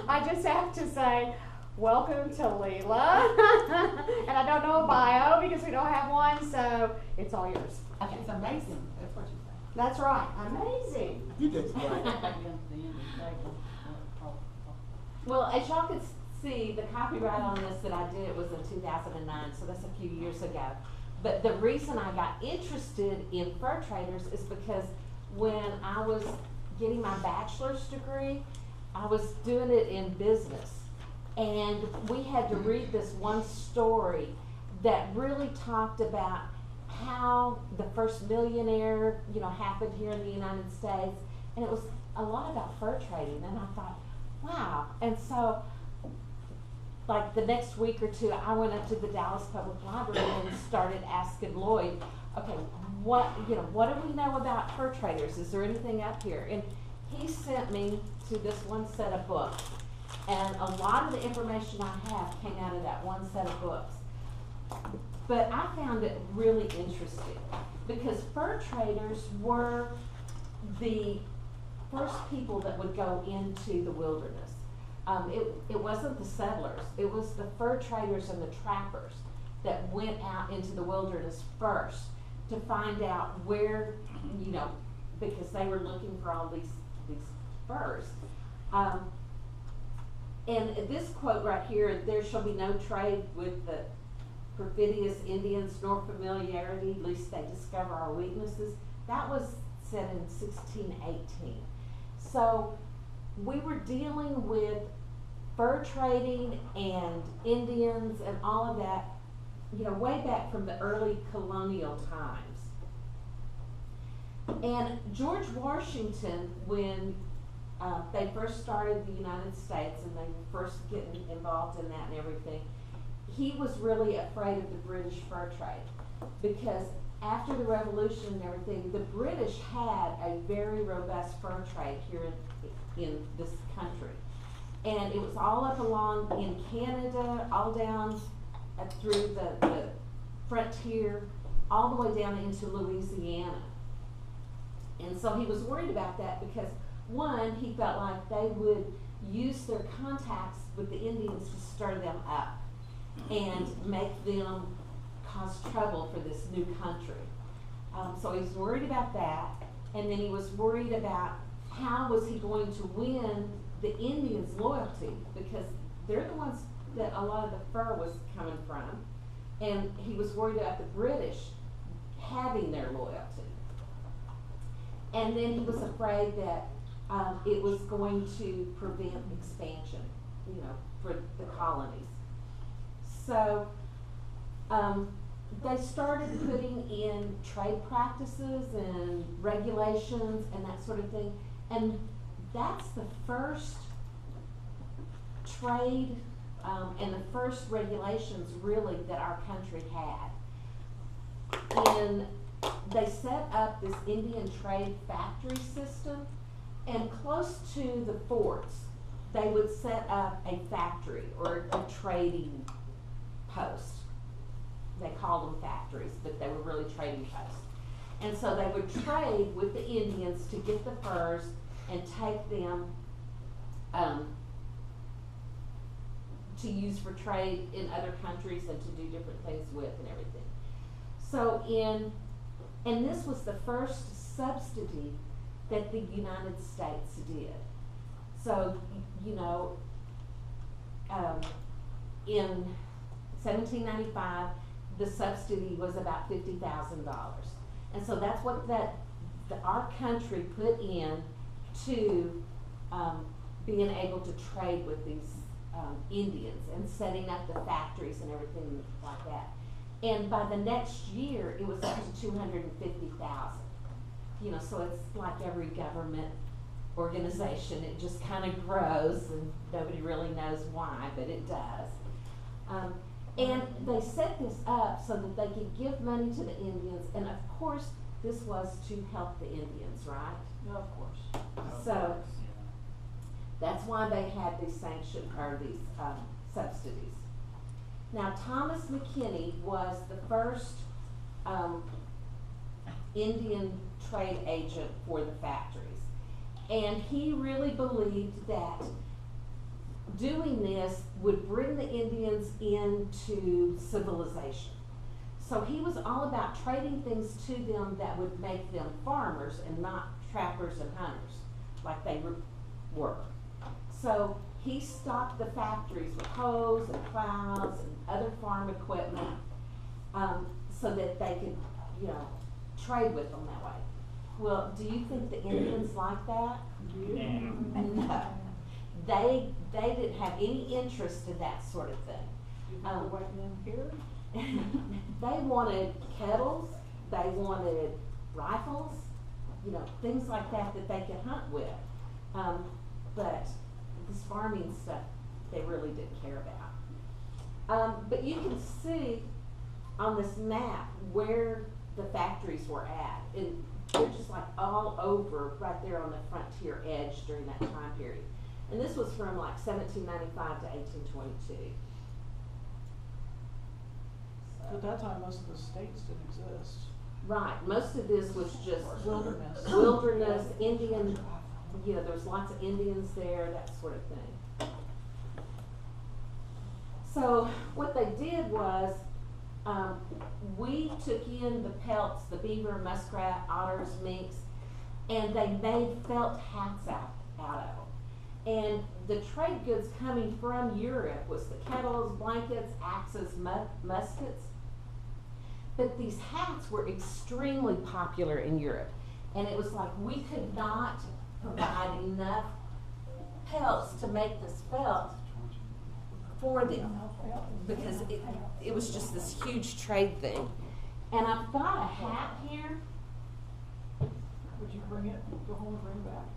I just have to say, welcome to Lela. And I don't know a bio because we don't have one, so it's all yours. Okay. It's amazing. That's what you say. That's right. Amazing. You did great. Well, as y'all can see, the copyright on this that I did was in 2009, so that's a few years ago. But the reason I got interested in fur traders is because when I was getting my bachelor's degree, I was doing it in business. And we had to read this one story that really talked about how the first millionaire, happened here in the United States. And it was a lot about fur trading. And I thought, wow. And so, like the next week or two, I went up to the Dallas Public Library and started asking Lloyd, okay, what do we know about fur traders? Is there anything up here? And he sent me to this one set of books. And a lot of the information I have came out of that one set of books. But I found it really interesting because fur traders were the first people that would go into the wilderness. It wasn't the settlers. It was the fur traders and the trappers that went out into the wilderness first to find out where, because they were looking for all these furs. And this quote right here, there shall be no trade with the perfidious Indians nor familiarity, lest they discover our weaknesses. That was said in 1618. So we were dealing with fur trading and Indians and all of that, way back from the early colonial times. And George Washington, when they first started the United States and they were first getting involved in that and everything, he was really afraid of the British fur trade because after the Revolution and everything, the British had a very robust fur trade here in this country. And it was all up along in Canada, all down through the frontier, all the way down into Louisiana. And so he was worried about that because, one, he felt like they would use their contacts with the Indians to stir them up and make them cause trouble for this new country. So he was worried about that, and then he was worried about how was he going to win the Indians' loyalty, because they're the ones that a lot of the fur was coming from, and he was worried about the British having their loyalty. And then he was afraid that it was going to prevent expansion, for the colonies. So they started putting in trade practices and regulations and that sort of thing. And that's the first trade and the first regulations really that our country had. And they set up this Indian trade factory system, and close to the forts, they would set up a factory or a trading post. They called them factories, but they were really trading posts. And so they would trade with the Indians to get the furs and take them to use for trade in other countries and to do different things with and everything. So and this was the first subsidy that the United States did. So, in 1795, the subsidy was about $50,000. And so that's what our country put in to being able to trade with these Indians and setting up the factories and everything like that. And by the next year, it was up to 250,000. So it's like every government organization, it just kind of grows and nobody really knows why, but it does. And they set this up so that they could give money to the Indians, and of course this was to help the Indians, right? No, of course. So that's why they had these these subsidies. Now Thomas McKinney was the first Indian trade agent for the factories. And he really believed that doing this would bring the Indians into civilization. So he was all about trading things to them that would make them farmers and not trappers and hunters like they were. So he stocked the factories with hoes and plows and other farm equipment so that they could, you know, trade with them that way. Well, do you think the Indians like that? No. They didn't have any interest in that sort of thing. They wanted kettles, they wanted rifles, you know, things like that that they could hunt with. But this farming stuff, they really didn't care about. But you can see on this map where the factories were at. And they're just like all over right there on the frontier edge during that time period. And this was from like 1795 to 1822. At that time, most of the states didn't exist. Right, most of this was just Wilderness. Indian, you know, there was lots of Indians there, that sort of thing. So what they did was, we took in the pelts, the beaver, muskrat, otters, minks, and they made felt hats out of them. And the trade goods coming from Europe was the kettles, blankets, axes, muskets. But these hats were extremely popular in Europe. And it was like we could not provide enough pelts to make this felt for them because it was just this huge trade thing. And I've got a hat here. Would you bring it, go home and bring it back?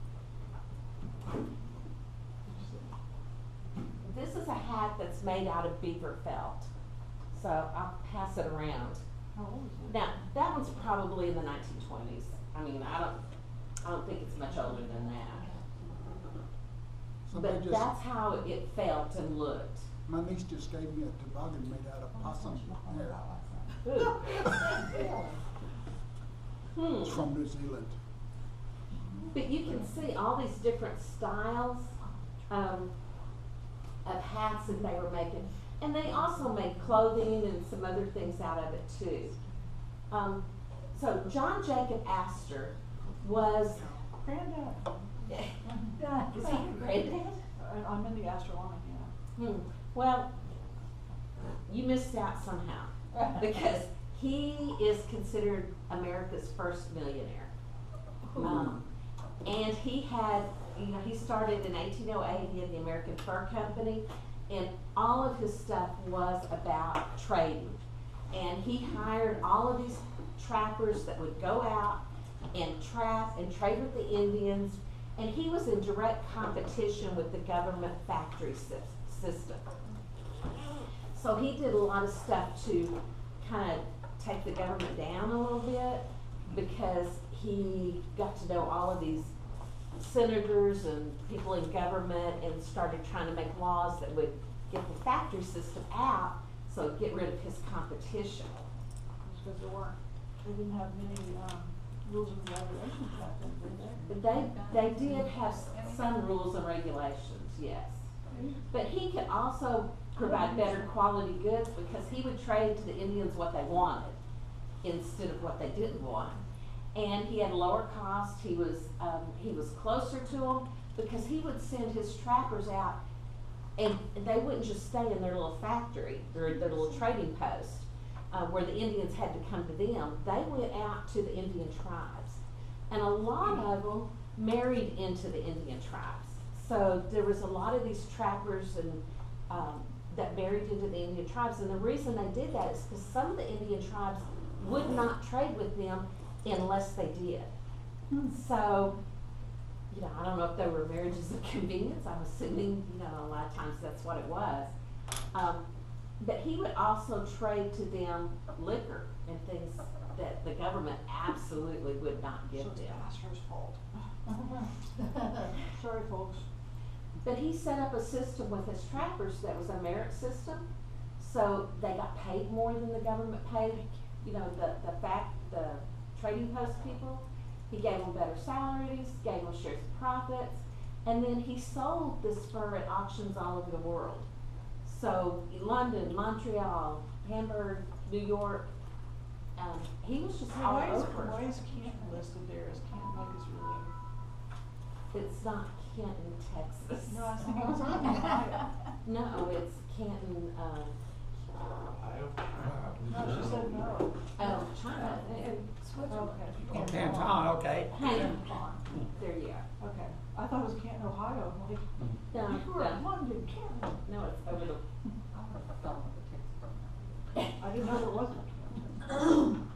This is a hat that's made out of beaver felt. So I'll pass it around. How old is it? Now, that one's probably in the 1920s. I mean, I don't think it's much older than that. Somebody But just, that's how it felt and looked. my niece just gave me a toboggan made out of possum hair. It's from New Zealand. But you can see all these different styles of hats that they were making. And they also made clothing and some other things out of it too. So John Jacob Astor was, Granddad. is he your granddad? I'm in the Astor line, yeah. Well, you missed out somehow because he is considered America's first millionaire. And he had, you know, he started in 1808, he had the American Fur Company, and all of his stuff was about trading. And he hired all of these trappers that would go out and trap and trade with the Indians, and he was in direct competition with the government factory system. So he did a lot of stuff to kind of take the government down a little bit because he got to know all of these senators and people in government and started trying to make laws that would get the factory system out, so get rid of his competition. It's because they didn't have many rules and regulations back then, did But they did have some rules and regulations, yes. But he could also provide better quality goods because he would trade to the Indians what they wanted instead of what they didn't want. And he had lower cost, he was closer to them because he would send his trappers out and they wouldn't just stay in their little factory, their little trading post where the Indians had to come to them. They went out to the Indian tribes. And a lot of them married into the Indian tribes. So there was a lot of these trappers and that married into the Indian tribes. And the reason they did that is because some of the Indian tribes would not trade with them unless they did. So, you know, I don't know if they were marriages of convenience. I'm assuming, you know, a lot of times that's what it was. But he would also trade to them liquor and things that the government absolutely would not give So it's them. Astor's fault. Sorry, folks. But he set up a system with his trappers that was a merit system. So they got paid more than the government paid, you know, the trading post people. He gave them better salaries, gave them shares of profits, And then he sold this fur at auctions all over the world. So London, Montreal, Hamburg, New York, he was just all Why over. is Canton listed there as Canton like is really? It's not Canton, Texas. No, I was thinking it was on Ohio. No, it's Canton, No, she said no. China, I think. Okay. Canton, okay. Canton, there you go. Okay, I thought it was Canton, Ohio, like, No, you were in no, London, Canton. no, it's over the, I didn't know there wasn't Canton.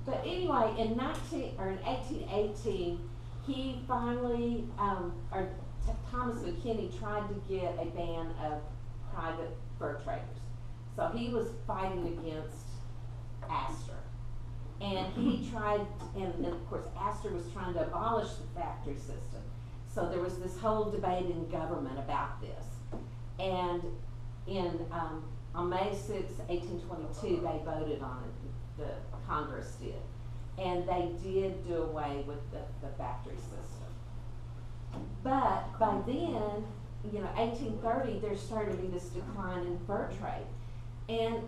but anyway, in 1818, he finally, Thomas McKinney tried to get a ban of private fur traders. So he was fighting against Astor. And he tried, and of course Astor was trying to abolish the factory system. So there was this whole debate in government about this. And on May 6, 1822, they voted on it, the Congress did. And they did do away with the factory system. But by then, 1830, there started to be this decline in fur trade. And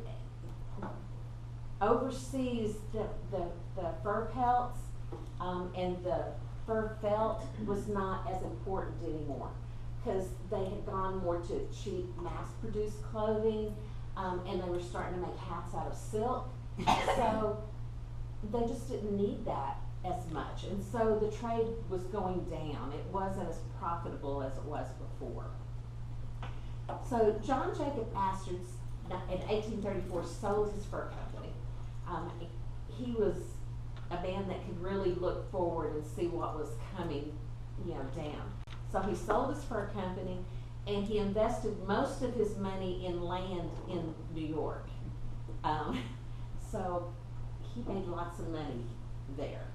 overseas, the fur pelts and the fur felt was not as important anymore, because they had gone more to cheap mass-produced clothing, and they were starting to make hats out of silk. So they just didn't need that as much, and so the trade was going down. It wasn't as profitable as it was before. So John Jacob Astor in 1834 sold his fur company. He was a man that could really look forward and see what was coming, down. So he sold his fur company, and he invested most of his money in land in New York. So he made lots of money there.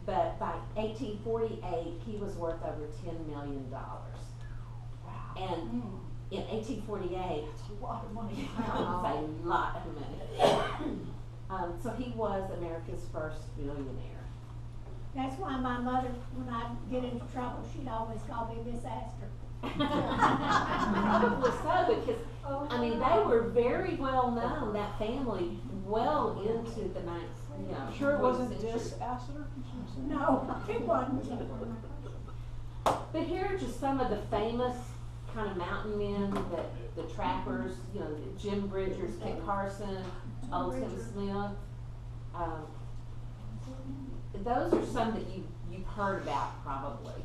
But by 1848, he was worth over $10 million. Wow. And in 1848, That's a lot of money. that was a lot of money. So he was America's first millionaire. That's why my mother, when I get into trouble, she'd always call me Miss Astor. Probably so, because they were very well known, that family, well into the Sure it 20th wasn't century. Dis Astor? No, it wasn't. But here are just some of the famous kind of mountain men, the trappers, Jim Bridgers, Kit Carson, Old Tim Smith. Those are some that you've heard about probably.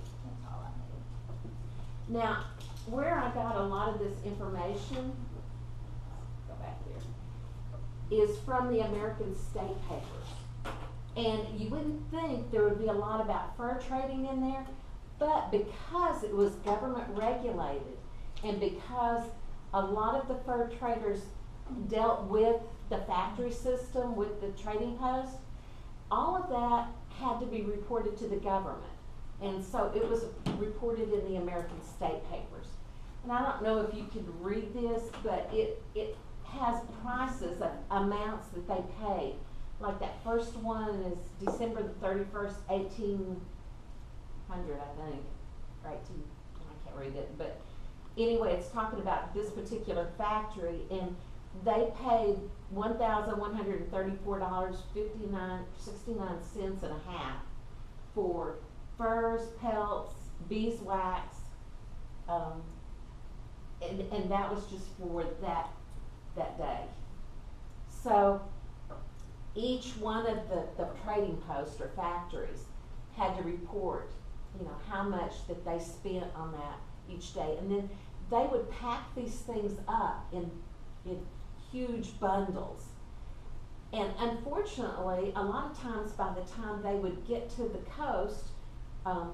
Now, where I got a lot of this information, go back there, is from the American State Papers. And you wouldn't think there would be a lot about fur trading in there, but because it was government regulated, and because a lot of the fur traders dealt with the factory system, with the trading post, all of that had to be reported to the government. And so it was reported in the American State Papers. And I don't know if you can read this, but it has prices of amounts that they paid. Like that first one is December the 31st, 1800, I think, or 18, I can't read it, but anyway, it's talking about this particular factory, and they paid $1,134.69 and a half for furs, pelts, beeswax, and that was just for that day. So each one of the trading posts or factories had to report, how much that they spent on that each day, and then they would pack these things up in huge bundles. And unfortunately, a lot of times by the time they would get to the coast,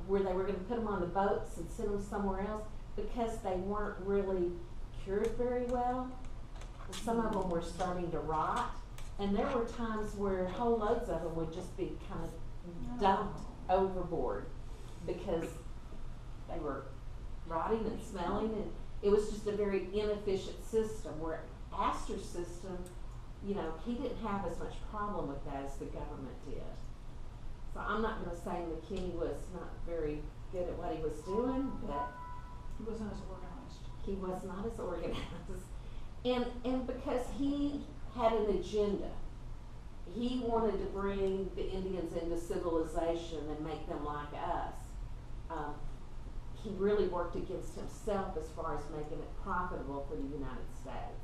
where they were going to put them on the boats and send them somewhere else, because they weren't really cured very well, some of them were starting to rot. And there were times where whole loads of them would just be kind of dumped overboard because they were rotting and smelling, and it was just a very inefficient system, where Astor's system, he didn't have as much problem with that as the government did. So I'm not going to say McKinney was not very good at what he was doing, but He wasn't as organized. he was not as organized. And because he had an agenda. He wanted to bring the Indians into civilization and make them like us. He really worked against himself as far as making it profitable for the United States.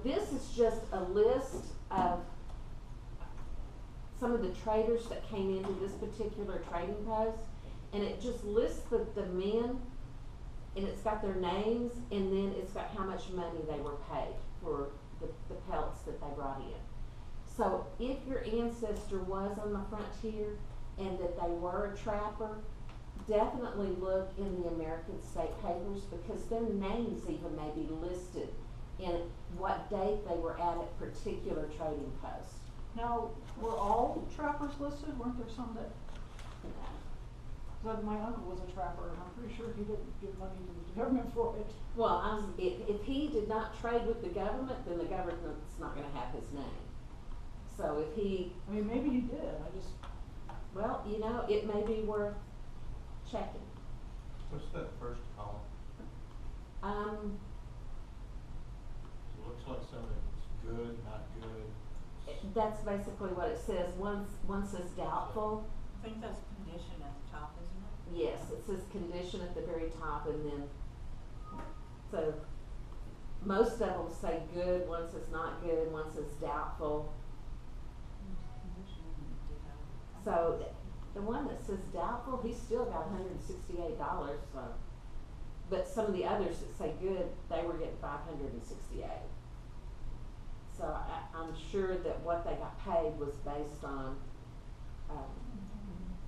This is just a list of some of the traders that came into this particular trading post, and it just lists the men, and it's got their names, and then it's got how much money they were paid for the pelts that they brought in. So if your ancestor was on the frontier and that they were a trapper, definitely look in the American state papers, because their names even may be listed in what date they were at particular trading posts. Now, were all trappers listed? Weren't there some that, my uncle was a trapper, and I'm pretty sure he didn't give money to the government for it. Well, if he did not trade with the government, then the government's not gonna have his name. So if he, I mean, maybe he did, well, you know, it may be worth checking. What's that first column? It looks like something's good, not good. That's basically what it says. One says doubtful. I think that's condition at the top, isn't it? Yes, it says condition at the very top, and then, so, most of them say good, one says not good, one says doubtful. So, the one that says doubtful, he's still got $168, so. But some of the others that say good, they were getting $568. So I'm sure that what they got paid was based on,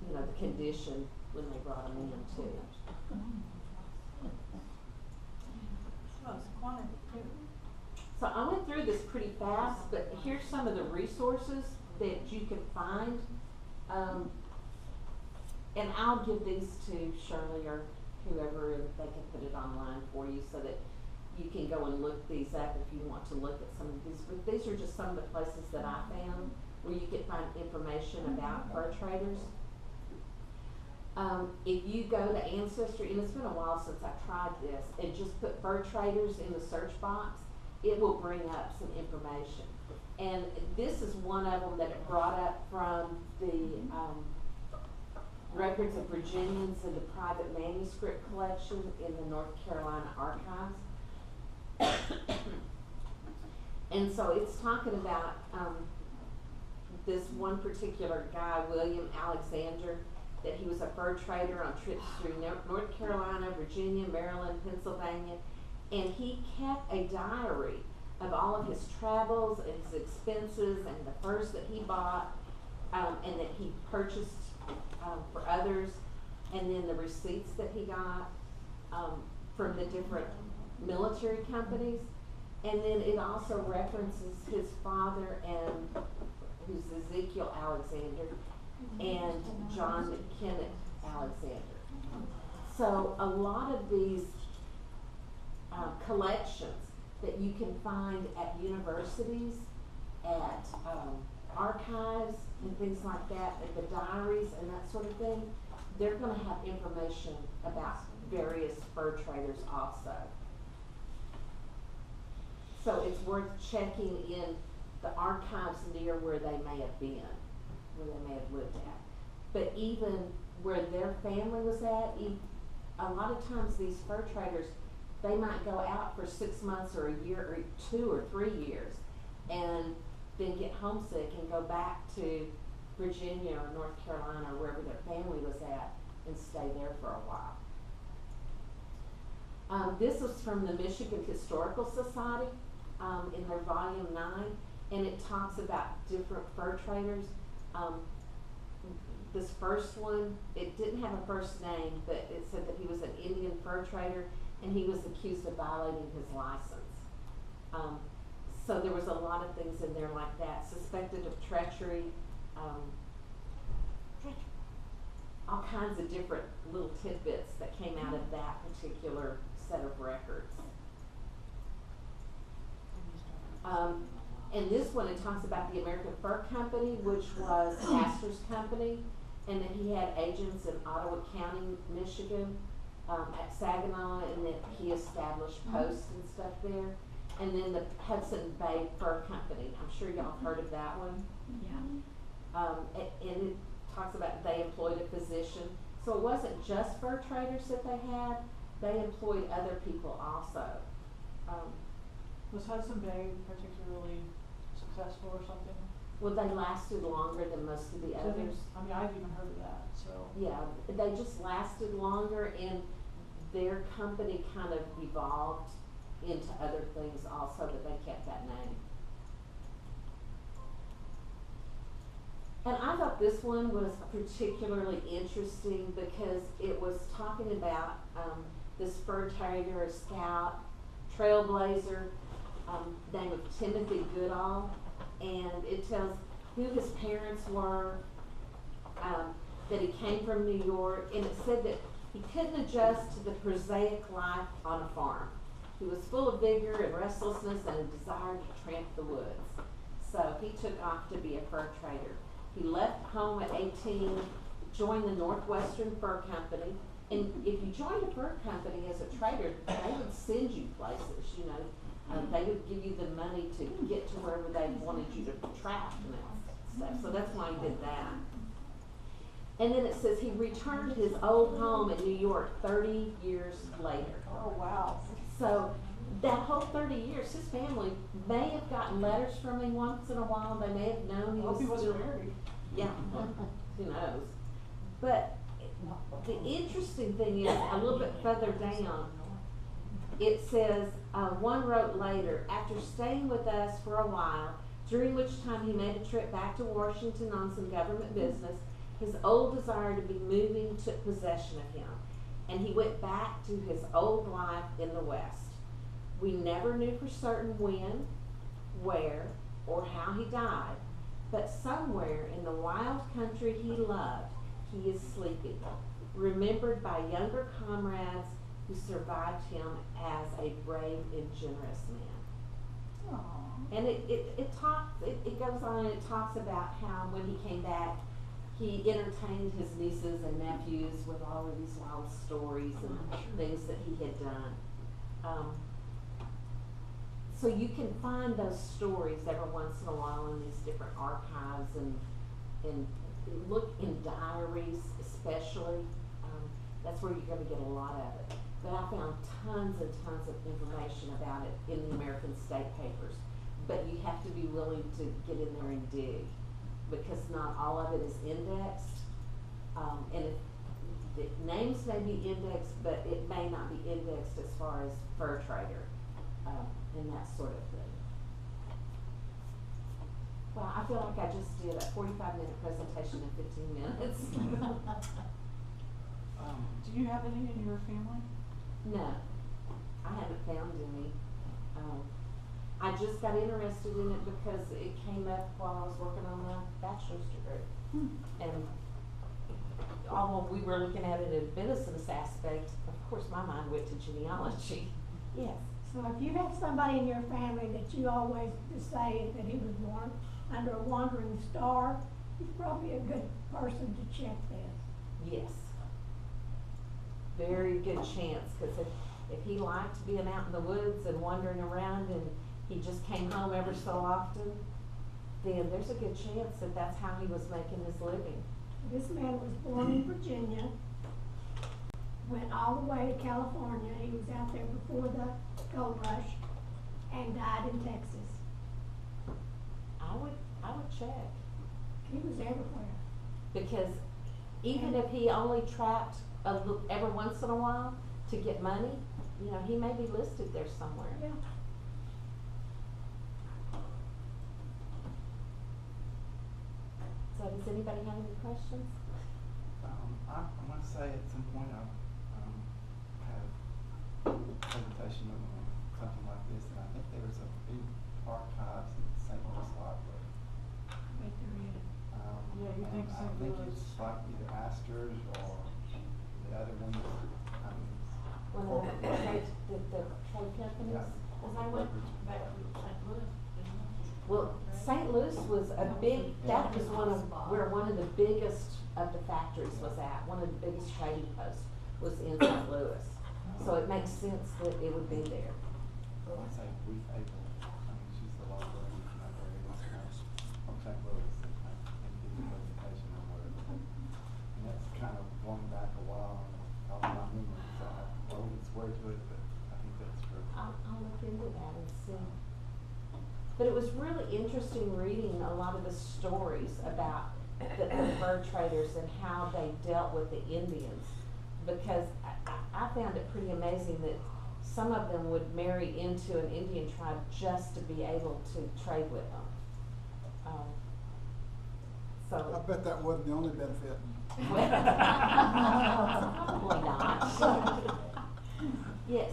you know, the condition when they brought them in too. Well, it's quantity too. So I went through this pretty fast, but here's some of the resources that you can find. And I'll give these to Shirley or whoever, and they can put it online for you so that you can go and look these up if you want to look at some of these. But these are just some of the places that I found where you can find information about fur traders. If you go to Ancestry, and it's been a while since I tried this, and just put fur traders in the search box, it will bring up some information. And this is one of them that it brought up from the records of Virginians in the private manuscript collection in the North Carolina archives. And so it's talking about this one particular guy, William Alexander, that he was a fur trader on trips through North Carolina, Virginia, Maryland, Pennsylvania, and he kept a diary of all of his travels and his expenses and the furs that he bought and that he purchased for others, and then the receipts that he got from the different military companies. And then it also references his father, and who's Ezekiel Alexander, and John McKinney Alexander. So a lot of these collections that you can find at universities, at archives and things like that, at the diaries and that sort of thing, they're going to have information about various fur traders also. So it's worth checking in the archives near where they may have been, where they may have lived at. But even where their family was at, a lot of times these fur traders, they might go out for 6 months or a year or 2 or 3 years and then get homesick and go back to Virginia or North Carolina or wherever their family was at and stay there for a while. This is from the Michigan Historical Society in their volume 9, and it talks about different fur traders. This first one, it didn't have a first name, but it said that he was an Indian fur trader and he was accused of violating his license. So there was a lot of things in there like that, suspected of treachery, all kinds of different little tidbits that came out of that particular set of records. And this one, it talks about the American Fur Company, which was Astor's company, and that he had agents in Ottawa County, Michigan, at Saginaw, and that he established posts and stuff there. And then the Hudson Bay Fur Company, I'm sure y'all have heard of that one. Yeah. And it talks about they employed a physician. So it wasn't just fur traders that they had, they employed other people also. Was Hudson Bay particularly successful or something? Well, they lasted longer than most of the So they- others. I mean, I've even heard of that, so. Yeah, they just lasted longer, and their company kind of evolved into other things also, but they kept that name. And I thought this one was particularly interesting because it was talking about this fur trader, a scout, Trailblazer, name of Timothy Goodall, and it tells who his parents were, that he came from New York, and it said that he couldn't adjust to the prosaic life on a farm. He was full of vigor and restlessness and a desire to tramp the woods. So he took off to be a fur trader. He left home at 18, joined the Northwestern Fur Company, and if you joined a fur company as a trader, they would send you places, you know. They would give you the money to get to wherever they wanted you to trap and stuff. So that's why he did that. And then it says he returned to his old home in New York 30 years later. Oh, wow. So that whole 30 years, his family may have gotten letters from him once in a while. They may have known I he hope he was wasn't still, married. yeah, who knows. But the interesting thing is, a little bit further down, it says, one wrote later, after staying with us for a while, during which time he made a trip back to Washington on some government business, his old desire to be moving took possession of him, and he went back to his old life in the West. We never knew for certain when, where, or how he died, but somewhere in the wild country he loved, he is sleeping, remembered by younger comrades who survived him as a brave and generous man. Aw. And it goes on and it talks about how when he came back, he entertained his nieces and nephews with all of these wild stories and things that he had done. So you can find those stories every once in a while in these different archives and look in diaries especially. That's where you're going to get a lot of it. But I found tons and tons of information about it in the American State Papers. But you have to be willing to get in there and dig, because not all of it is indexed. And the names may be indexed, but it may not be indexed as far as fur trader, and that sort of thing. Well, I feel like I just did a 45-minute presentation in 15 minutes. Do you have any in your family? No, I haven't found any. I just got interested in it because it came up while I was working on my bachelor's degree. And although we were looking at it in a business aspect, of course my mind went to genealogy. Yes. So if you have somebody in your family that you always say that he was born under a wandering star, he's probably a good person to check this. Yes. Very good chance, because if he liked being out in the woods and wandering around and he just came home ever so often, then there's a good chance that that's how he was making his living. This man was born in Virginia, went all the way to California. He was out there before the gold rush, and died in Texas. I would check, He was everywhere. because even if he only trapped every once in a while to get money, you know, he may be listed there somewhere. Yeah. So does anybody have any questions? I want to say at some point I've had a presentation on something like this, and I think there was a big archives at the St. Louis Library. Right there he is. Yeah, you think I St. think Louis. it's like either Astor's or the other one. One of the trade companies? Yeah. Is that what? Back to St. Louis, didn't it? Well, St. Louis was a big, that was one of the biggest of the factories was at. One of the biggest trading posts was in St. Louis. So it makes sense that it would be there. Well, I'd say Ruth April, I mean, she's the local, from St. Louis, and did the presentation or whatever. And that's kind of going back a while, all my memories, so I don't swear to it, but I think that's true. I'll look into that and see. But it was really interesting reading a lot of the stories about the fur traders and how they dealt with the Indians. Because I found it pretty amazing that some of them would marry into an Indian tribe just to be able to trade with them. I So, bet that wasn't the only benefit. probably not. Yes.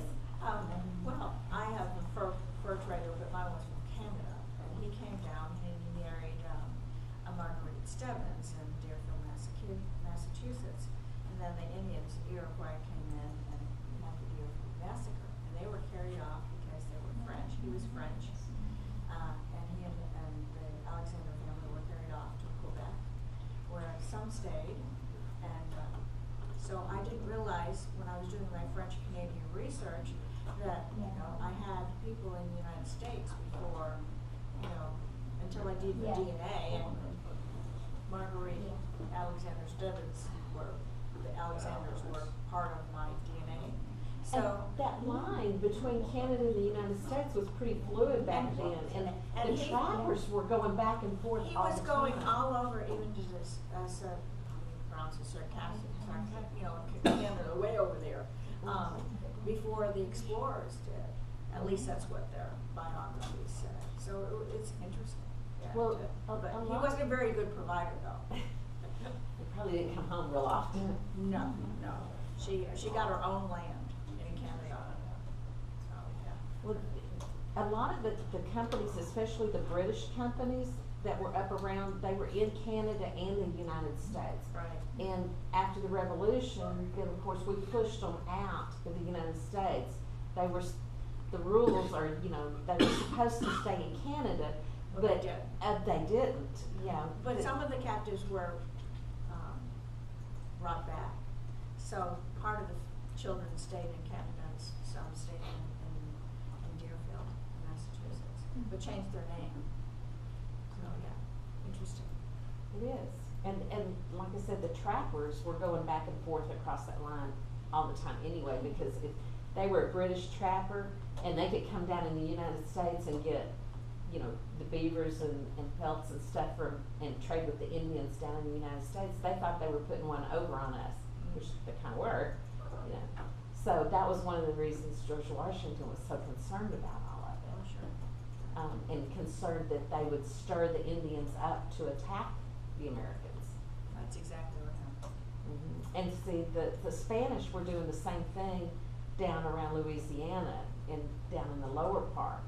Well, I have a fur trader, but mine was from Canada, and he came down and he married a Marguerite Stebbins in Deerfield, Massachusetts. And then the Indians, Iroquois, came in and had the Deerfield massacre, and they were carried off because they were French. He was French, and he and the Alexander family were carried off to Quebec, where some stayed. And so I didn't realize when I was doing my French-Canadian research that, you know, I had people in the United States before, you know, until I did the DNA, and Marguerite Alexander Stebbins the Alexanders were part of my DNA. So And that line between Canada and the United States was pretty fluid back then, and the he- trappers were going back and forth he all was the going time. all over, even to this, sarcastic, you know, Canada, way over there, before the explorers did. At least that's what their biographies said. So it's interesting. Yeah, Well, but a he lot- wasn't a very good provider, though. They probably didn't come home real often. No. She got her own land in Canada. So, yeah. Well, a lot of the companies, especially the British companies that were up around, they were in Canada and the United States. Right. And after the Revolution, then of course we pushed them out of the United States. They were, the rules are, you know, they were supposed to stay in Canada, But but they didn't. they didn't, yeah. But some of the captives were brought back. So part of the children stayed in Canada, and some stayed in Deerfield, Massachusetts, but changed their name. So, yeah, interesting. It is. And like I said, the trappers were going back and forth across that line all the time anyway, because if they were a British trapper and they could come down in the United States and get, you know, the beavers and pelts and stuff from, and trade with the Indians down in the United States, they thought they were putting one over on us, which they kind of were, you know. So that was one of the reasons George Washington was so concerned about all of Oh, it. sure. And concerned that they would stir the Indians up to attack the Americans. That's exactly what happened. And see, the Spanish were doing the same thing down around Louisiana and down in the lower part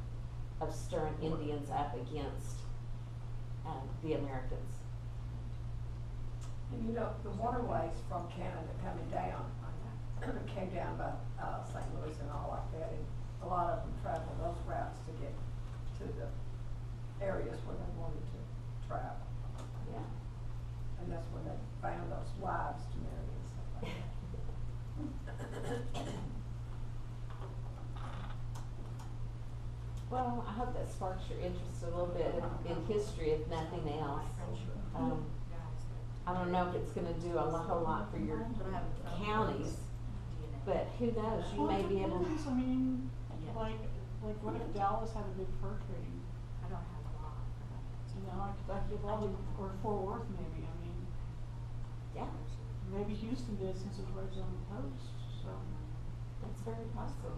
of stirring Indians up against the Americans. And you know, the waterways from Canada coming down, came down by St. Louis and all like that, and a lot of them traveled those routes to get to the areas where they wanted to travel. Yeah. And that's when they found those wives to marry and stuff like that. Well, I hope that sparks your interest a little bit in history, if nothing else. I don't know if it's gonna do a whole lot for your counties, but who knows, you may be able to. I mean, like what if Dallas had a big fur trading? I don't have a lot. You know, like Raleigh or Fort Worth maybe, I mean, Yeah, maybe Houston did since it's right on the coast, so. that's very possible.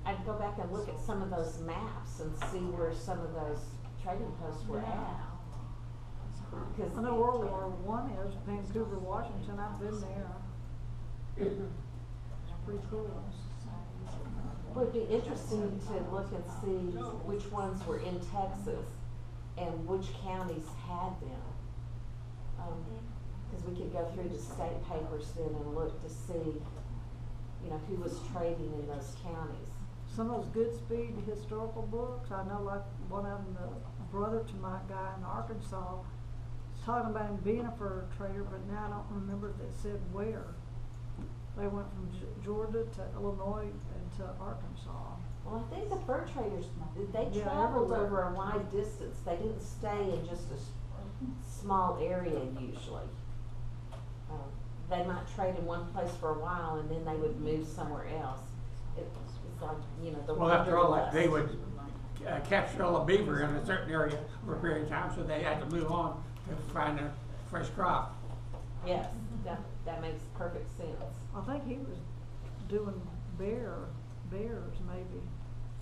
I'd go back and look at some of those maps and see where some of those trading posts were at. Because I know World War I is Vancouver, Washington, I've been there. It's pretty cool. Well, it'd be interesting to look and see which ones were in Texas and which counties had them. Because we could go through the state papers then and look to see, you know, who was trading in those counties. Some of those Goodspeed historical books, I know like one of them, the brother to my guy in Arkansas, talking about him being a fur trader, but now I don't remember if it said where. They went from Georgia to Illinois and to Arkansas. Well, I think the fur traders, they Yeah, traveled everywhere. over a wide distance. They didn't stay in just a small area usually. They might trade in one place for a while and then they would move somewhere else. It's like, you know, the Well, after all, wanderlust. they would capture all the beaver in a certain area for a period of time, so they had to move on to find a fresh crop. Yes, that makes perfect sense. I think he was doing bears maybe.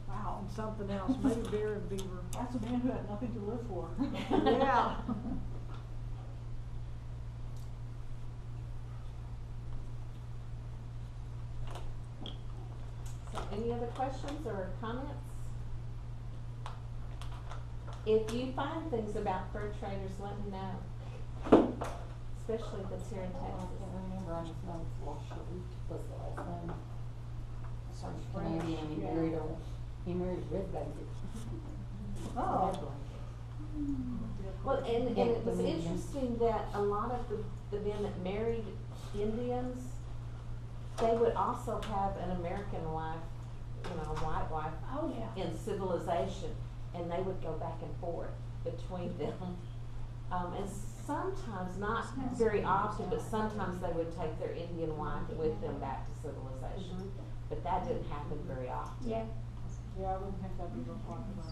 Wow. And something else, maybe bear and beaver. That's a man who had nothing to live for. Yeah. So any other questions or comments? If you find things about fur traders, let me know. Especially if it's here in Texas. remember, I just know it's Lashute was the last name. Some Canadian, he married a red basic. Oh. Well, and it was interesting that a lot of the men that married Indians, they would also have an American wife, you know, a white wife. Oh, yeah. In civilization, and they would go back and forth between them. And sometimes, not very often, but sometimes they would take their Indian wife with them back to civilization. But that didn't happen very often. Yeah. Yeah, I wouldn't think that'd be real popular.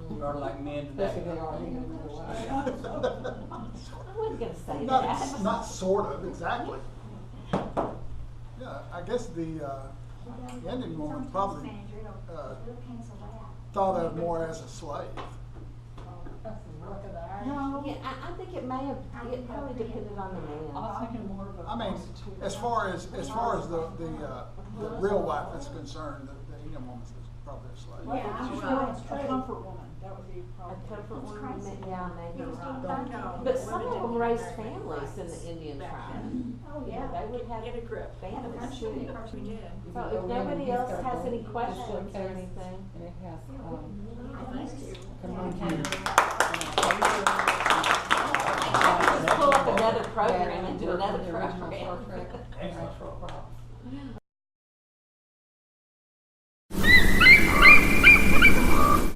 We are like men today. Especially they are, he knows another wife. I wasn't gonna say Not, that. not sort of, exactly. Yeah, I guess the Indian woman probably thought of more as a slave. No. Yeah, I think it may have, it probably depended on the I man. was thinking more of a I mean, prostitute. as far as the real wife is concerned, the Indian woman is probably a slave. Well, Yeah, she's I'm more sure it's a true. comfort woman, that would be A probably. comfort woman, yeah, maybe. No, But some women of them didn't raised have very many families in the rights Indian back tribe. then. Oh, yeah. They would have Get a grip. families too. We did. So if nobody else has any questions or anything. And it has, Just pull up another program and do another The original program. Star Trek, natural